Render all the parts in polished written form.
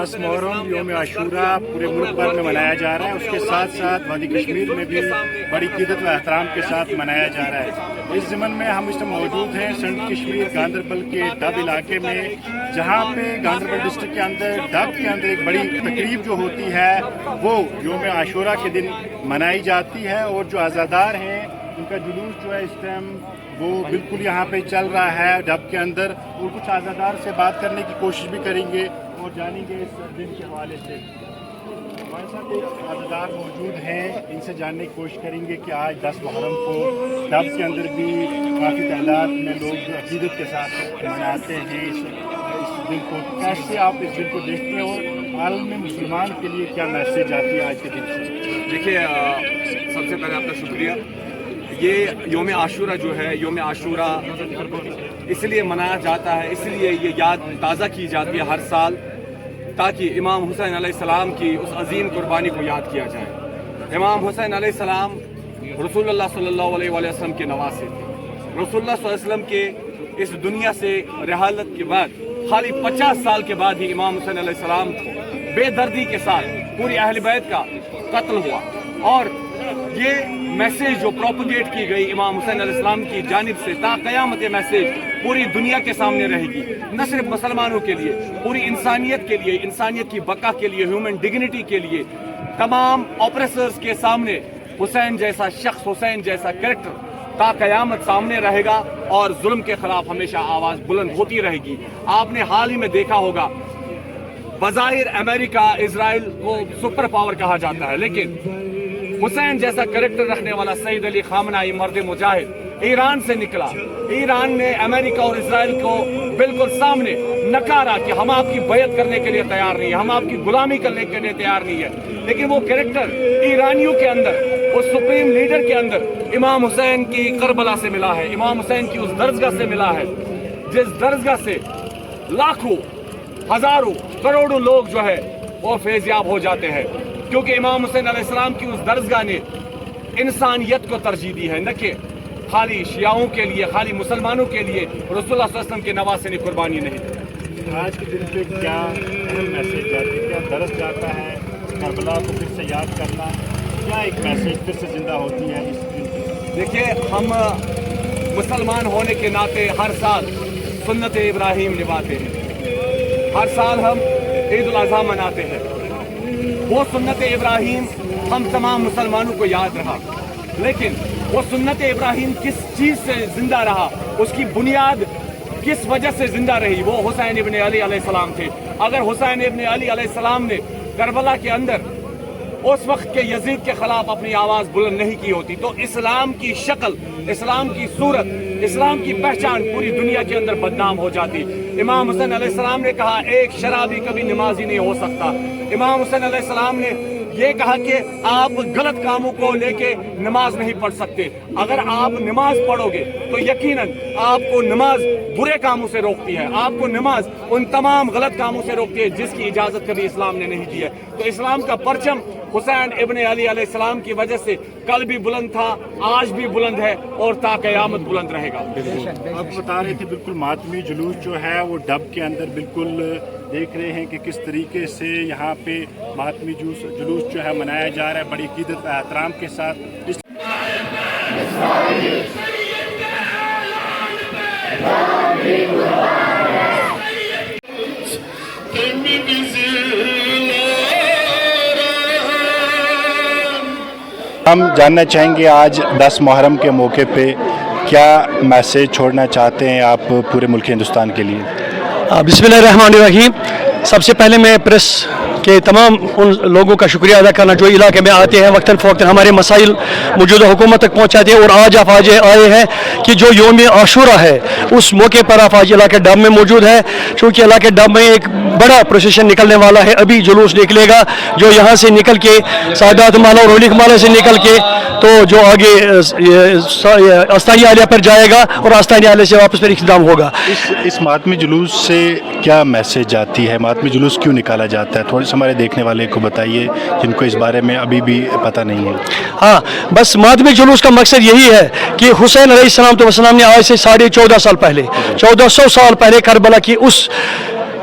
10 मुहर्रम योम आशूरा पूरे मुल्क भर में मनाया जा रहा है। उसके साथ साथ वादी कश्मीर में भी बड़ी क़ीदत व एहतराम के साथ मनाया जा रहा है। इस ज़मन में हम इस टाइम मौजूद हैं सेंट्रल कश्मीर गांदरबल के डब इलाके में, जहाँ पे गांदरबल डिस्ट्रिक्ट के अंदर डब के अंदर एक बड़ी तकरीब जो होती है वो योम आशूरा के दिन मनाई जाती है। और जो आज़ादार हैं उनका जुलूस जो है इस टाइम वो बिल्कुल यहाँ पे चल रहा है डब के अंदर। और कुछ आज़ादार से बात करने की कोशिश भी करेंगे और जानेंगे इस दिन के हवाले से। हमारे साथ एक आज़ादार मौजूद हैं, इनसे जानने की कोशिश करेंगे कि आज 10 मुहर्रम को डब के अंदर भी काफ़ी तादाद में लोग जो अक़ीदत के साथ मनाते हैं इस दिन को। कैसे आप इस दिन को देखते हैं और आलम में मुसलमान के लिए क्या मैसेज आती है आज के दिन से? देखिए, सबसे पहले आपका शुक्रिया। ये योम आशूरा जो है, योम आशूरा इसलिए मनाया जाता है, इसलिए ये याद ताज़ा की जाती है हर साल, ताकि इमाम हुसैन अलैहिस्सलाम की उस अजीम कुर्बानी को याद किया जाए। इमाम हुसैन अलैहिस्सलाम रसूलुल्लाह सल्लल्लाहु अलैहि वसल्लम के नवासे थे। रसूलुल्लाह सल्लल्लाहु अलैहि वसल्लम के इस दुनिया से रहालत के बाद खाली 50 साल के बाद ही इमाम हुसैन अलैहिस्सलाम को बेदर्दी के साथ पूरी अहल बैत का कत्ल हुआ। और ये मैसेज जो प्रोपगेट की गई इमाम हुसैन अलैहिस्सलाम की जानिब से ता क़यामत मैसेज पूरी दुनिया के सामने रहेगी, न सिर्फ मुसलमानों के लिए, पूरी इंसानियत के लिए, इंसानियत की बका के लिए, ह्यूमन डिग्निटी के लिए। तमाम ऑपरेसर्स के सामने हुसैन जैसा शख्स, हुसैन जैसा कैरेक्टर ता क़यामत सामने रहेगा और जुल्म के खिलाफ हमेशा आवाज़ बुलंद होती रहेगी। आपने हाल ही में देखा होगा, बज़ाहिर अमेरिका इजराइल को सुपर पावर कहा जाता है, लेकिन हुसैन जैसा कैरेक्टर रखने वाला सईद अली खामनाई मर्द मुजाहिद ईरान से निकला। ईरान ने अमेरिका और इजराइल को बिल्कुल सामने नकारा कि हम आपकी बैत करने के लिए तैयार नहीं है, हम आपकी गुलामी करने के लिए तैयार नहीं है। लेकिन वो कैरेक्टर ईरानियों के अंदर, उस सुप्रीम लीडर के अंदर इमाम हुसैन की करबला से मिला है, इमाम हुसैन की उस दरजगाह से मिला है जिस दरजगाह से लाखों, हजारों, करोड़ों लोग जो है वो फैज़याब हो जाते हैं, क्योंकि इमाम हुसैन अलैहिस्सलाम की उस दरजगाह ने इंसानियत को तरजीह दी है, न कि खाली शियाओं के लिए, खाली मुसलमानों के लिए रसूलुल्लाह सल्लल्लाहु अलैहि वसल्लम के नवासे ने कुर्बानी नहीं दी। आज के दिन पे क्या मैसेज जाती है, क्या दर्ज जाता है करबला को फिर से याद करना, क्या एक मैसेज फिर से जिंदा होती है इस दिन? देखिए, हम मुसलमान होने के नाते हर साल सुन्नत इब्राहीम निभाते हैं, हर साल हम ईद उल अज़हा मनाते हैं। वो सुन्नत इब्राहीम हम तमाम मुसलमानों को याद रहा, लेकिन वो सुन्नत इब्राहीम किस चीज़ से ज़िंदा रहा, उसकी बुनियाद किस वजह से ज़िंदा रही? वो हुसैन इब्न अली अलैहिस्सलाम थे। अगर हुसैन इब्न अली अलैहिस्सलाम ने करबला के अंदर उस वक्त के यजीद के खिलाफ अपनी आवाज़ बुलंद नहीं की होती, तो इस्लाम की शक्ल, इस्लाम की सूरत, इस्लाम की पहचान पूरी दुनिया के अंदर बदनाम हो जाती। इमाम हुसैन अलैहिस्सलाम ने कहा, एक शराबी कभी नमाजी नहीं हो सकता। इमाम हुसैन अलैहिस्सलाम ने ये कहा कि आप गलत कामों को लेके नमाज नहीं पढ़ सकते। अगर आप नमाज पढ़ोगे तो यकीनन आपको नमाज बुरे कामों से रोकती है, आपको नमाज उन तमाम गलत कामों से रोकती है जिसकी इजाज़त कभी इस्लाम ने नहीं दी है। तो इस्लाम का परचम हुसैन इब्न अली अलैहिस्सलाम की वजह से कल भी बुलंद था, आज भी बुलंद है और ता क़यामत बुलंद रहेगा। आप बता रहे थे बिल्कुल मातमी जुलूस जो है वो डब के अंदर बिल्कुल देख रहे हैं कि किस तरीके से यहाँ पे मातमी जुलूस जो है मनाया जा रहा है बड़ी क़ीदत व एहतराम के साथ। हम जानना चाहेंगे आज 10 मुहर्रम के मौके पे क्या मैसेज छोड़ना चाहते हैं आप पूरे मुल्क हिंदुस्तान के लिए? बिस्मिल्लाहिर्रहमानिर्रहीम। सबसे पहले मैं प्रेस के तमाम उन लोगों का शुक्रिया अदा करना जो इलाके में आते हैं, वक्तन फ़वक्तन हमारे मसाइल मौजूदा हुकूमत तक पहुँचाते हैं। और आज आप आज आए हैं कि जो योम आशूरा है उस मौके पर आप आज इलाके डब में मौजूद है, चूँकि इलाके डब में एक बड़ा प्रोसेशन निकलने वाला है। अभी जुलूस निकलेगा जो यहाँ से निकल के सादात माला और होलिक माला से निकल के तो जो आगे आस्तानी आलिया पर जाएगा और आस्तानी आलिया से वापस फिर इख्तिताम होगा। इस मातमी जुलूस से क्या मैसेज आती है, मातमी जुलूस क्यों निकाला जाता है? थोड़ी सा हमारे देखने वाले को बताइए जिनको इस बारे में अभी भी पता नहीं है। हाँ, बस मातमी जुलूस का मकसद यही है कि हुसैन अलैहिस्सलाम ने आज से 14.5 साल पहले, 1400 साल पहले करबला की उस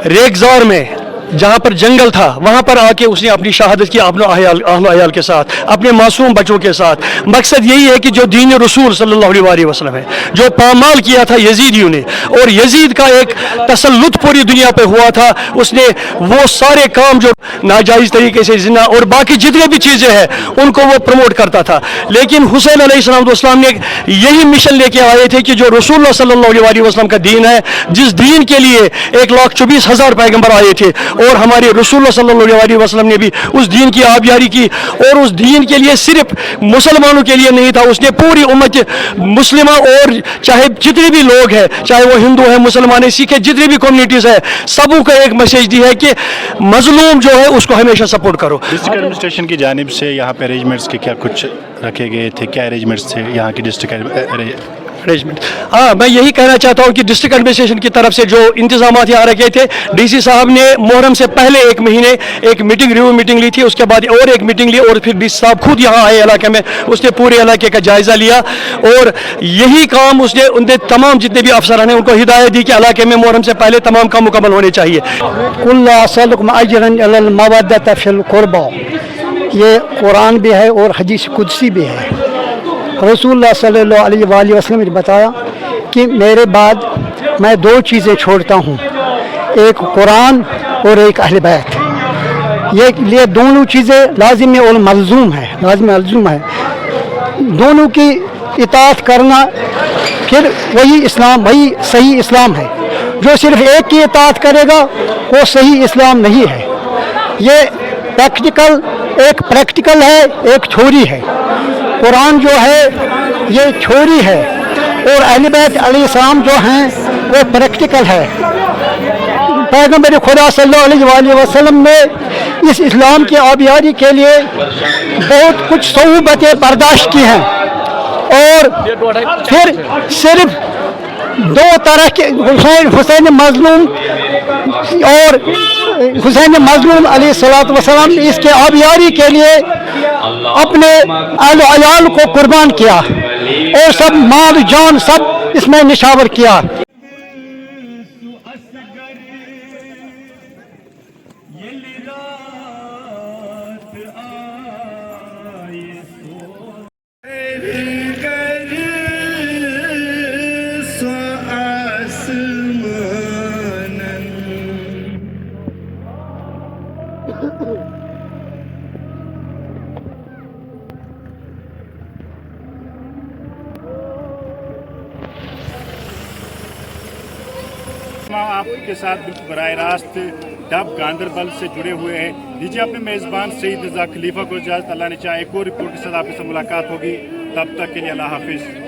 रेगजार में जहाँ पर जंगल था वहाँ पर आके उसने अपनी शहादत की अपने अहलो अयाल के साथ, अपने मासूम बच्चों के साथ। मकसद यही है कि जो दीन रसूल सल्लल्लाहु अलैहि वसल्लम है, जो पामाल किया था यजीदियों ने, और यजीद का एक तसल्लुत पूरी दुनिया पे हुआ था, उसने वो सारे काम जो नाजायज़ तरीके से जिना और बाकी जितने भी चीज़ें हैं उनको वो प्रमोट करता था। लेकिन हुसैन अलैहिस्सलाम ने यही मिशन लेके आए थे कि जो रसूलुल्लाह सल्लल्लाहु अलैहि वसल्लम का दीन है, जिस दीन के लिए 1,24,000 पैगंबर आए थे, और हमारे रसूलुल्लाह सल्लल्लाहु अलैहि वसल्लम ने भी उस दीन की आबियारी की, और उस दीन के लिए सिर्फ मुसलमानों के लिए नहीं था, उसने पूरी उम्मत मुस्लिमा और चाहे जितने भी लोग हैं, चाहे वो हिंदू है, मुसलमान है, सिख है, जितनी भी कम्युनिटीज़ है, सबों को एक मैसेज दी है कि मजलूम जो है उसको हमेशा सपोर्ट करो। डिस्ट्रिक्ट एडमिनिस्ट्रेशन की जानिब से यहाँ पे अरेंजमेंट्स के क्या कुछ रखे गए थे, क्या अरेंजमेंट्स थे यहाँ की डिस्ट्रिक्ट अरेंजमेंट? हाँ, मैं यही कहना चाहता हूँ कि डिस्ट्रिक्ट एडमिनिस्ट्रेशन की तरफ से जो इंतजाम यहाँ रखे थे, डीसी साहब ने मुहर्रम से पहले एक महीने एक मीटिंग, रिव्यू मीटिंग ली थी, उसके बाद और एक मीटिंग ली, और फिर डीसी साहब खुद यहाँ आए इलाके में, उसने पूरे इलाके का जायज़ा लिया, और यही काम उसने उनके तमाम जितने भी अफसर हैं उनको हिदायत दी कि इलाके में मुहर्रम से पहले तमाम काम मुकम्मल होने चाहिए। ये कुरान भी है और हदीस कुदसी भी है। रसूलुल्लाह सल्लल्लाहु अलैहि वसल्लम ने बताया कि मेरे बाद मैं दो चीज़ें छोड़ता हूँ, एक कुरान और एक अहले बैत। ये दोनों चीज़ें लाजिम और मलजूम है, दोनों की इताअत करना, फिर वही इस्लाम, वही सही इस्लाम है। जो सिर्फ एक की इताअत करेगा वो सही इस्लाम नहीं है। ये एक प्रैक्टिकल है, एक थ्योरी है। कुरान जो है ये थ्योरी है, और अहले बैत अलैहिस्सलाम जो हैं वो प्रैक्टिकल है। पैगंबर खुदा सल्लल्लाहु अलैहि वसल्लम ने इस इस्लाम की आबियारी के लिए बहुत कुछ सऊबतें बर्दाश्त की हैं, और फिर सिर्फ दो तरह के हुसैन मजलूम और हुसैन मजलूम अलैहिस्सलातु वस्सलाम ने इसके आबियारी के लिए अपने अहल अयाल को कुर्बान किया, और सब माल जान सब इसमें निशावर किया। आपके साथ बिल्कुल बराह रास्त डब गांदरबल से जुड़े हुए हैं। दीजिए अपने मेज़बान सईद रज़ा खलीफा को इजाज़त। अल्लाह ने चाहे एक और रिपोर्ट के साथ आपसे मुलाकात होगी, तब तक के लिए अल्लाह हाफिज़।